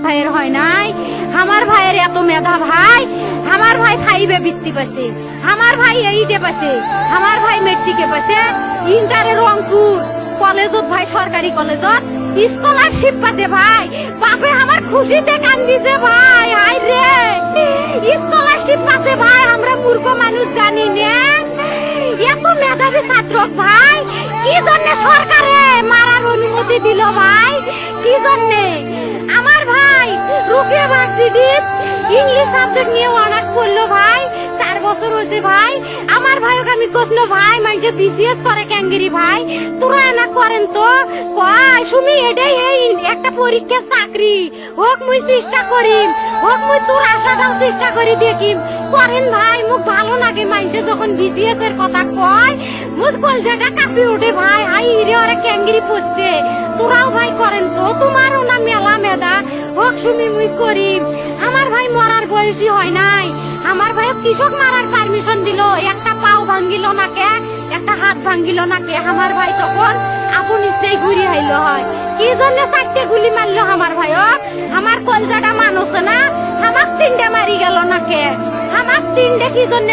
ভাইয়ের হয় নাই, আমার ভাইয়ের এত মেধা ভাই, আমার ভাই 5 বৃত্তি পাচ্ছে, আমার ভাই 8 পাচ্ছে, আমার ভাই মেট্রিকে পাচ্ছে, ইন্টারে রংপুর কলেজত ভাই, সরকারি কলেজত স্কলারশিপ পাতে ভাই, বাপে আমার খুশিতে কান্দিছে ভাই, হাই রে স্কলারশিপ পাতে ভাই, আমরা মূর্খ মানুষ জানি না এত মেধাবী ছাত্র ভাই, কি জন্য সরকারে মারার অনুমতি দিল ভাই, কি জন্য? আমার ভাই রুকিয়া ভার্সিটির ইংলিশ সাবজেক্ট নিয়ে অনার্স করলো ভাই, 4 বছর হয়েছে ভাই, আমার ভাইকে আমি কইনো ভাই মানে বিসিএস করে ক্যাঙ্গেরি ভাই, তোরা না করেন তো কয় সুমি এটাই এই একটা পরীক্ষা চাকরি হোক, মুই চেষ্টা করিম, হোক মুই তোর আশাটাও চেষ্টা করি দেখিম, করেন ভাই, মুখ ভালো লাগে মাইনছে যখন বিসিএস এর কথা কয়, মুখ কলজাটা কাঁপি ওঠে ভাই, হাই রে ওরা ক্যাঙ্গেরি পড়ছে, তোরাও ভাই করেন তো, তোমারও না মেলা মেধা, হোক সুমি মুই করিম। আমার ভাই মরার বয়সী হয় নাই, আমার ভাই কৃষক মারার পারমিশন দিল, একটা পাও ভাঙ্গিল না কে, একটা হাত ভাঙ্গিল না কে, আমার ভাই তখন আপন ইচ্ছেই ঘুরি আইলো হয়, কি জন্য 4টে গুলি মারলো আমার ভাই, আমার কলজাটা মানুষ না, আমার 3টে মারি গেল না কে, আমার 3টে কি জন্য